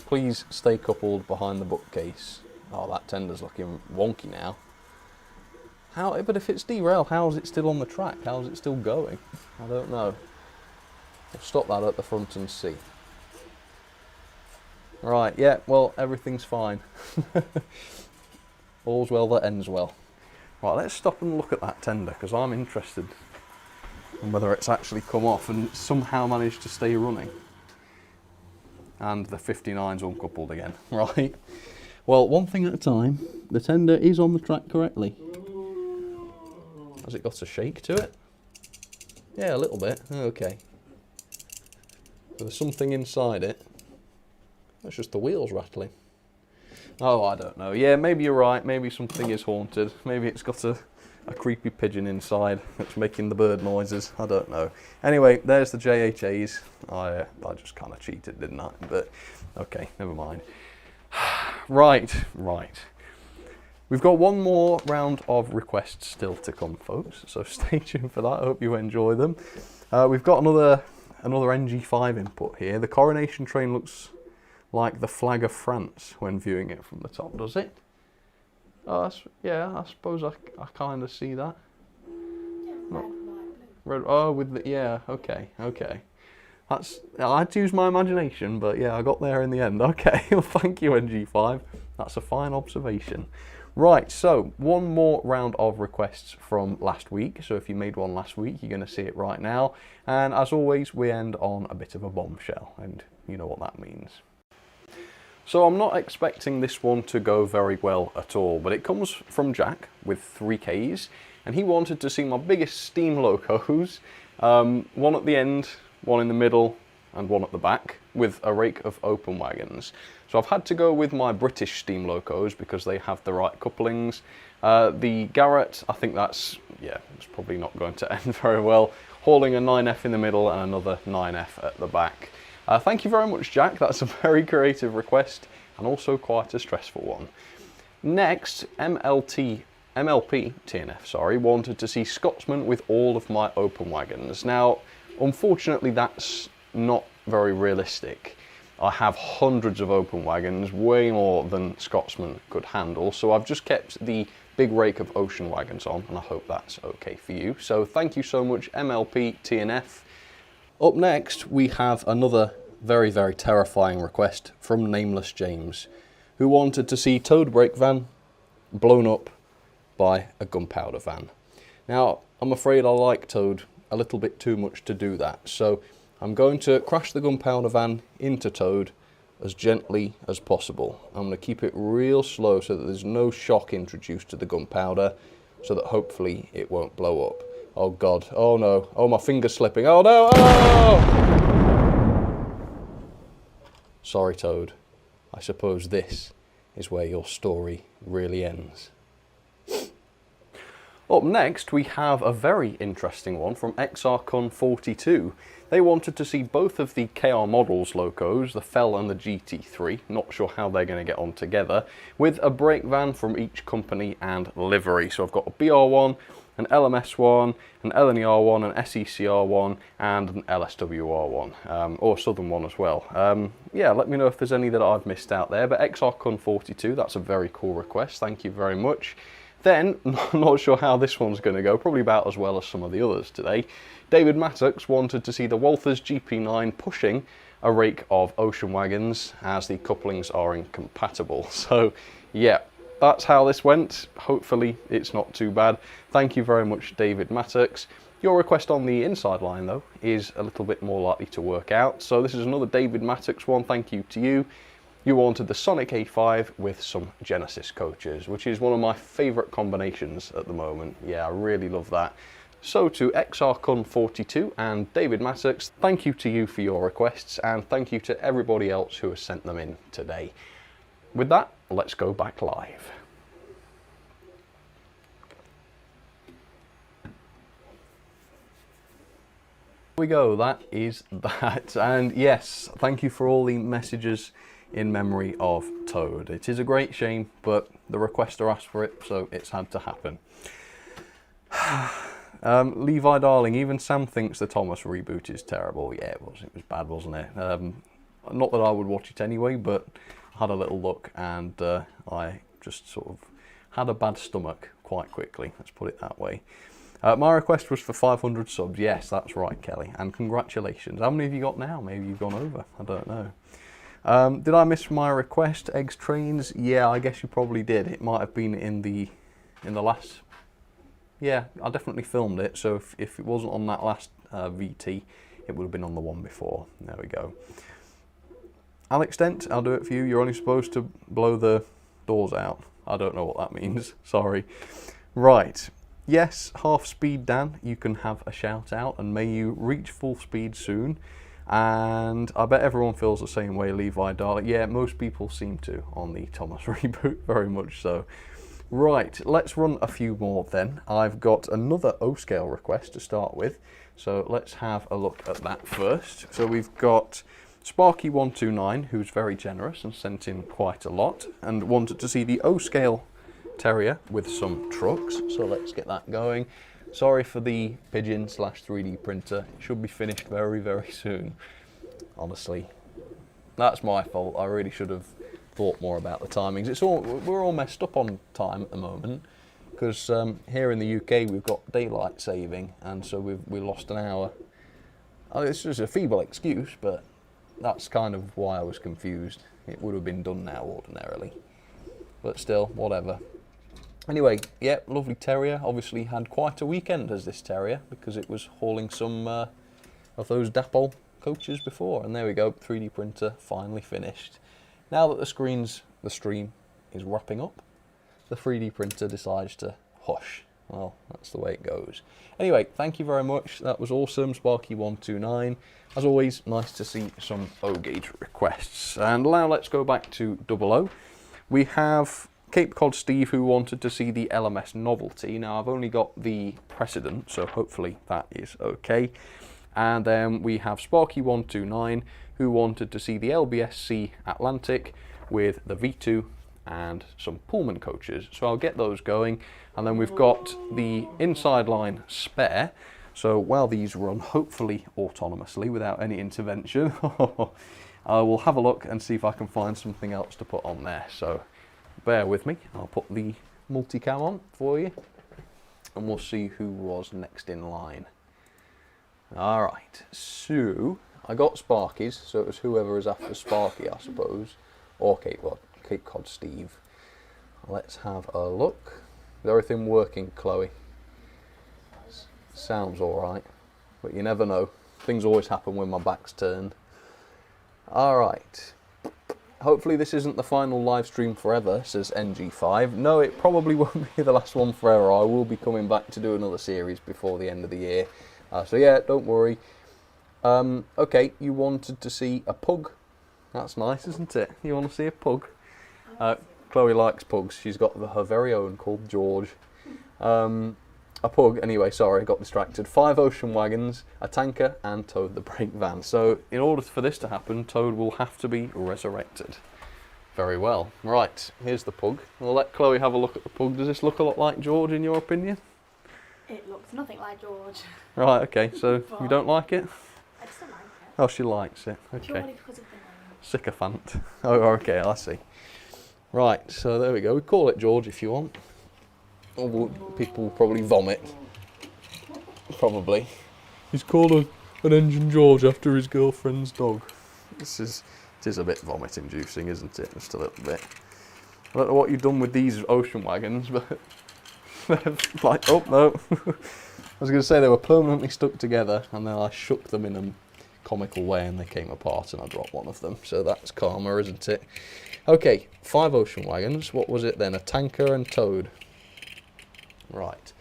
please stay coupled behind the bookcase. Oh, that tender's looking wonky now. How? But if it's derailed, how is it still on the track? How is it still going? I don't know. We'll stop that at the front and see. Right, yeah, well, everything's fine. All's well that ends well. Right, let's stop and look at that tender, because I'm interested in whether it's actually come off and somehow managed to stay running. And the 59's uncoupled again, right? Well, one thing at a time, the tender is on the track correctly. Has it got a shake to it? Yeah, a little bit, okay. So there's something inside it. That's just the wheels rattling. Oh, I don't know. Yeah, maybe you're right. Maybe something is haunted. Maybe it's got a creepy pigeon inside that's making the bird noises. I don't know. Anyway, there's the JHAs. I just kind of cheated, didn't I? But okay, never mind. Right. We've got one more round of requests still to come, folks. So stay tuned for that. I hope you enjoy them. We've got another NG5 input here. The coronation train looks like the flag of France when viewing it from the top, does it? Oh, yeah, I suppose I kind of see that. Yeah, red, white, blue. Red, oh, with the, yeah, okay. I had to use my imagination, but yeah, I got there in the end. Okay, well, thank you, NG5. That's a fine observation. Right, so one more round of requests from last week. So if you made one last week, you're going to see it right now. And as always, we end on a bit of a bombshell, and you know what that means. So I'm not expecting this one to go very well at all, but it comes from Jack with 3Ks, and he wanted to see my biggest steam locos, one at the end, one in the middle, and one at the back, with a rake of open wagons. So I've had to go with my British steam locos because they have the right couplings. The Garrett, I think that's, yeah, it's probably not going to end very well. Hauling a 9F in the middle and another 9F at the back. Thank you very much, Jack. That's a very creative request and also quite a stressful one. Next, MLP TNF, wanted to see Scotsman with all of my open wagons. Now, unfortunately, that's not very realistic. I have hundreds of open wagons, way more than Scotsman could handle, so I've just kept the big rake of ocean wagons on, and I hope that's okay for you. So thank you so much, MLP TNF. Up next, we have another very, very terrifying request from Nameless James, who wanted to see towed brake van blown up by a gunpowder van. Now, I'm afraid I like towed a little bit too much to do that, so I'm going to crash the gunpowder van into towed as gently as possible. I'm going to keep it real slow so that there's no shock introduced to the gunpowder, so that hopefully it won't blow up. Oh God, oh no, oh my finger's slipping, oh no, oh! Sorry Toad, I suppose this is where your story really ends. Up next we have a very interesting one from XRCon42. They wanted to see both of the KR Models locos, the Fell and the GT3, not sure how they're going to get on together, with a brake van from each company and livery. So I've got a BR1, an LMS1, an LNER1, an SECR1 and an LSWR1, or Southern one as well. Yeah, let me know if there's any that I've missed out there, but XRCon42, that's a very cool request, thank you very much. Then, not sure how this one's going to go, probably about as well as some of the others today. David Mattox wanted to see the Walthers GP9 pushing a rake of ocean wagons as the couplings are incompatible. So yeah, that's how this went. Hopefully it's not too bad. Thank you very much, David Mattox. Your request on the inside line though is a little bit more likely to work out. So this is another David Mattox one, thank you to you. You wanted the Sonic A5 with some Genesis coaches, which is one of my favourite combinations at the moment. Yeah, I really love that. So to XRCon42 and David Massox, thank you to you for your requests, and thank you to everybody else who has sent them in today. With that, let's go back live. We go, that is that. And yes, thank you for all the messages in memory of Toad. It is a great shame, but the requester asked for it, so it's had to happen. Levi Darling, even Sam thinks the Thomas reboot is terrible. Yeah, it was bad, wasn't it? Not that I would watch it anyway, but I had a little look and I just sort of had a bad stomach quite quickly, let's put it that way. My request was for 500 subs. Yes, that's right, Kelly. And congratulations. How many have you got now? Maybe you've gone over. I don't know. Did I miss my request? Eggs Trains? Yeah, I guess you probably did. It might have been in the last... Yeah, I definitely filmed it. So if it wasn't on that last VT, it would have been on the one before. There we go. Alex Dent, I'll do it for you. You're only supposed to blow the doors out. I don't know what that means. Sorry. Right. Yes, Half Speed Dan, you can have a shout out, and may you reach full speed soon. And I bet everyone feels the same way, Levi Darling. Yeah, most people seem to on the Thomas reboot, very much so. Right, let's run a few more then. I've got another O-scale request to start with, so let's have a look at that first. So we've got Sparky129, who's very generous and sent in quite a lot, and wanted to see the O-scale Terrier with some trucks, so let's get that going. Sorry for the pigeon / 3D printer, it should be finished very, very soon. Honestly, that's my fault. I really should have thought more about the timings. We're all messed up on time at the moment because here in the UK we've got daylight saving, and so we lost an hour. It's just a feeble excuse, but that's kind of why I was confused. It would have been done now ordinarily, but still, whatever. Anyway, yeah, lovely terrier. Obviously had quite a weekend as this terrier because it was hauling some of those Dapol coaches before. And there we go, 3D printer finally finished. Now that the stream is wrapping up, the 3D printer decides to hush. Well, that's the way it goes. Anyway, thank you very much. That was awesome, Sparky129. As always, nice to see some O-gauge requests. And now let's go back to 00. We have Cape Cod Steve, who wanted to see the LMS novelty. Now I've only got the precedent, so hopefully that is okay. And then we have Sparky129, who wanted to see the LBSC Atlantic with the V2 and some Pullman coaches. So I'll get those going. And then we've got the inside line spare. So while these run, hopefully autonomously without any intervention, I will have a look and see if I can find something else to put on there. So bear with me, I'll put the multicam on for you and we'll see who was next in line. Alright, so I got Sparky's, so it was whoever is after Sparky, I suppose, or Cape Cod Steve. Let's have a look. Is everything working, Chloe? Sounds alright, but you never know. Things always happen when my back's turned. Alright. Hopefully this isn't the final live stream forever, says NG5. No, it probably won't be the last one forever. I will be coming back to do another series before the end of the year. So yeah, don't worry. Okay, you wanted to see a pug. That's nice, isn't it? You want to see a pug? Chloe likes pugs. She's got her very own called George. A pug, anyway, sorry, I got distracted. 5 ocean wagons, a tanker, and Toad the brake van. So, in order for this to happen, Toad will have to be resurrected. Very well. Right, here's the pug. We'll let Chloe have a look at the pug. Does this look a lot like George, in your opinion? It looks nothing like George. Right, okay, so you don't like it? I just don't like it. Oh, she likes it. Okay. Purely because of the name. Sycophant. Oh, okay, I see. Right, so there we go. We call it George if you want. Or people will probably vomit. Probably. He's called an Engine George after his girlfriend's dog. It is a bit vomit inducing, isn't it? Just a little bit. I don't know what you've done with these ocean wagons, but like, oh no. I was going to say they were permanently stuck together and then I shook them in a comical way and they came apart and I dropped one of them. So that's karma, isn't it? Okay, 5 ocean wagons. What was it then? A tanker and Toad. Right.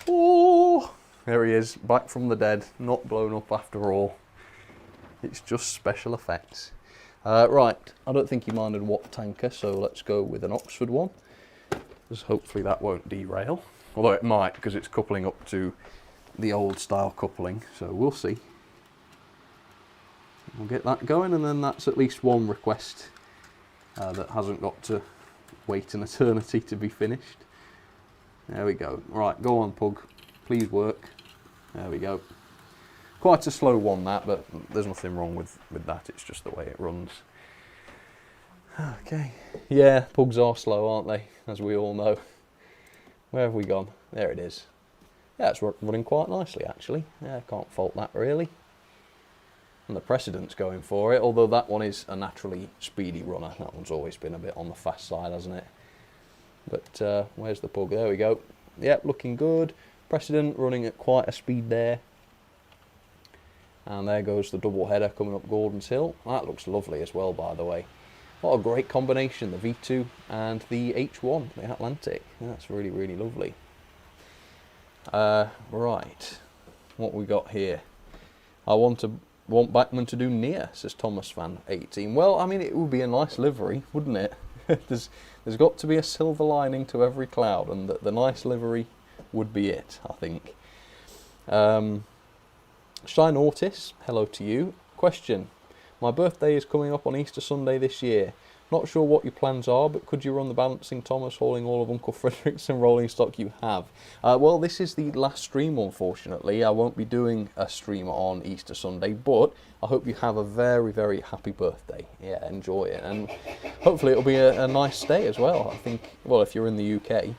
Oh, There he is, back from the dead, not blown up after all. It's just special effects. Right, I don't think he minded what tanker, so let's go with an Oxford one. Because hopefully that won't derail. Although it might, because it's coupling up to the old style coupling, so we'll see. We'll get that going, and then that's at least one request that hasn't got to wait an eternity to be finished. There we go. Right, go on, Pug. Please work. There we go. Quite a slow one, that, but there's nothing wrong with that. It's just the way it runs. Okay. Yeah, Pugs are slow, aren't they? As we all know. Where have we gone? There it is. Yeah, it's running quite nicely, actually. Yeah, I can't fault that, really. And the precedent's going for it, although that one is a naturally speedy runner. That one's always been a bit on the fast side, hasn't it? But where's the Pug? There we go. Yep, looking good. Precedent running at quite a speed there. And there goes the double header coming up Gordon's Hill. That looks lovely as well, by the way. What a great combination, the V2 and the H1, the Atlantic. That's really, really lovely. Right, what we got here? I want Backman to do near, says Thomas Fan 18. Well, I mean, it would be a nice livery, wouldn't it? there's got to be a silver lining to every cloud, and the nice livery would be it, I think. Shine Ortis, hello to you. Question: my birthday is coming up on Easter Sunday this year. Not sure what your plans are, but could you run the Balancing Thomas hauling all of Uncle Frederick's and rolling stock you have? Well, this is the last stream, unfortunately. I won't be doing a stream on Easter Sunday, but I hope you have a very, very happy birthday. Yeah, enjoy it. And hopefully it'll be a nice day as well. I think, well, if you're in the UK,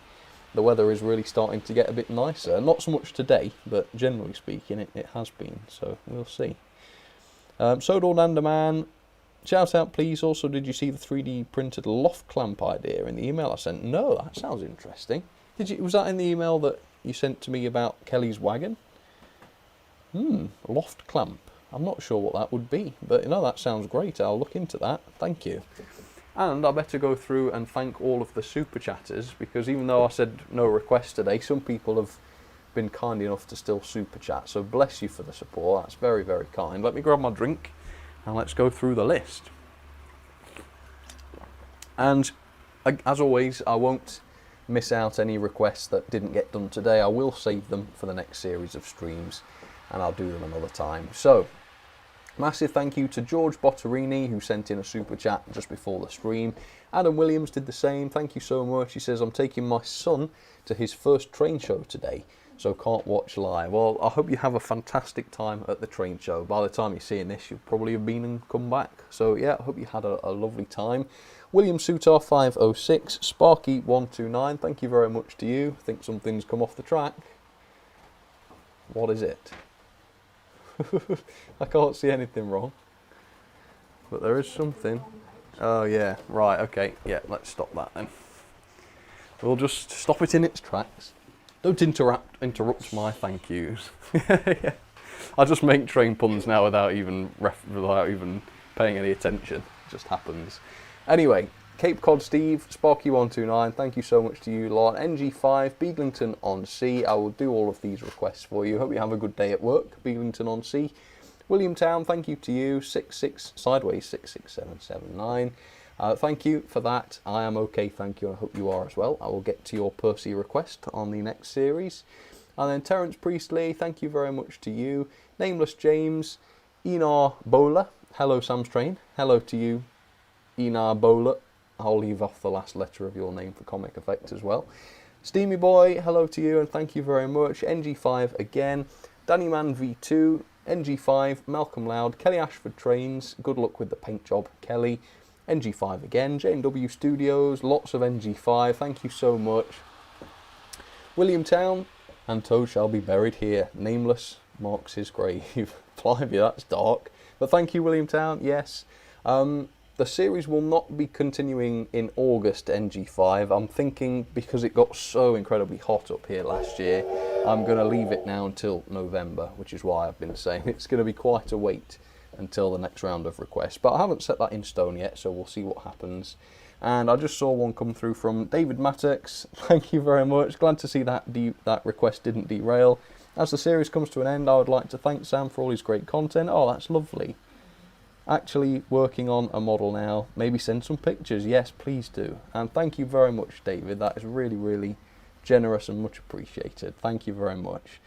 the weather is really starting to get a bit nicer. Not so much today, but generally speaking, it has been. So we'll see. Sodor Nanderman, shout out please. Also, did you see the 3D printed loft clamp idea in the email I sent? No, that sounds interesting. Was that in the email that you sent to me about Kelly's wagon? Loft clamp. I'm not sure what that would be, but that sounds great. I'll look into that. Thank you. And I better go through and thank all of the super chatters, because even though I said no requests today, some people have been kind enough to still super chat. So bless you for the support. That's very, very kind. Let me grab my drink and let's go through the list. And as always, I won't miss out any requests that didn't get done today. I will save them for the next series of streams, and I'll do them another time. So massive thank you to George Botterini, who sent in a super chat just before the stream. Adam Williams did the same. Thank you so much. He says, I'm taking my son to his first train show today, so can't watch live. Well, I hope you have a fantastic time at the train show. By the time you're seeing this, you'll probably have been and come back. So yeah, I hope you had a lovely time. William Sutar 506, Sparky 129, thank you very much to you. I think something's come off the track. What is it? I can't see anything wrong, but there is something. Oh yeah, right, okay, yeah, let's stop that then. We'll just stop it in its tracks. Don't interrupt my thank yous. Yeah. I just make train puns now without even paying any attention. It just happens. Anyway, Cape Cod Steve, Sparky129, thank you so much to you lot. NG5, Beaglington on Sea, I will do all of these requests for you. Hope you have a good day at work, Beaglington on Sea. William Town, thank you to you, Sideways 66779. Thank you for that. I am okay, thank you, and I hope you are as well. I will get to your Percy request on the next series. And then Terence Priestley, thank you very much to you. Nameless James, Enar Bowler, hello Sam's Train, hello to you, Enar Bowler. I'll leave off the last letter of your name for comic effect as well. Steamy Boy, hello to you and thank you very much. NG5 again. Dannyman V2, NG5, Malcolm Loud, Kelly Ashford Trains, good luck with the paint job, Kelly. NG5 again, J&W Studios, lots of NG5, thank you so much. William Town, and Toad shall be buried here. Nameless marks his grave. Blimey, that's dark. But thank you, William Town, yes. The series will not be continuing in August, NG5. I'm thinking because it got so incredibly hot up here last year, I'm going to leave it now until November, which is why I've been saying it's going to be quite a wait until the next round of requests. But I haven't set that in stone yet, so we'll see what happens. And I just saw one come through from David Mattox. Thank you very much. Glad to see that that request didn't derail. As the series comes to an end, I would like to thank Sam for all his great content. Oh, that's lovely. Actually working on a model now. Maybe send some pictures. Yes, please do. And thank you very much, David. That is really, really generous and much appreciated. Thank you very much.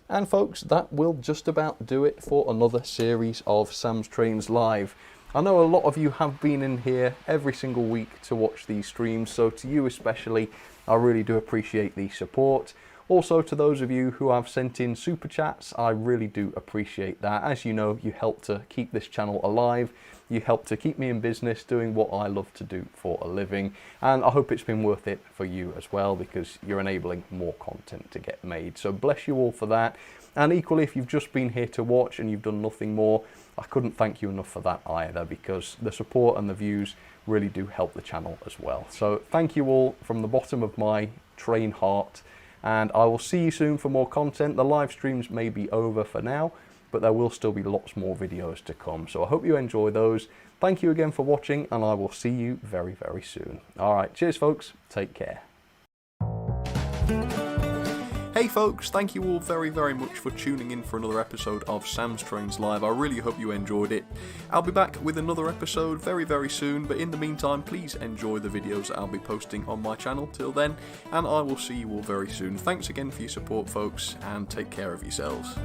And folks, that will just about do it for another series of Sam's Trains Live. I know a lot of you have been in here every single week to watch these streams, so to you especially, I really do appreciate the support. Also, to those of you who have sent in super chats, I really do appreciate that. As you know, you help to keep this channel alive. You help to keep me in business doing what I love to do for a living. And I hope it's been worth it for you as well, because you're enabling more content to get made. So bless you all for that. And equally, if you've just been here to watch and you've done nothing more, I couldn't thank you enough for that either, because the support and the views really do help the channel as well. So thank you all from the bottom of my train heart. And I will see you soon for more content. The live streams may be over for now, but there will still be lots more videos to come. So I hope you enjoy those. Thank you again for watching, and I will see you very, very soon. All right, cheers folks, take care. Hey folks, thank you all very, very much for tuning in for another episode of Sam's Trains Live. I really hope you enjoyed it. I'll be back with another episode very, very soon, but in the meantime, please enjoy the videos that I'll be posting on my channel till then, and I will see you all very soon. Thanks again for your support, folks, and take care of yourselves.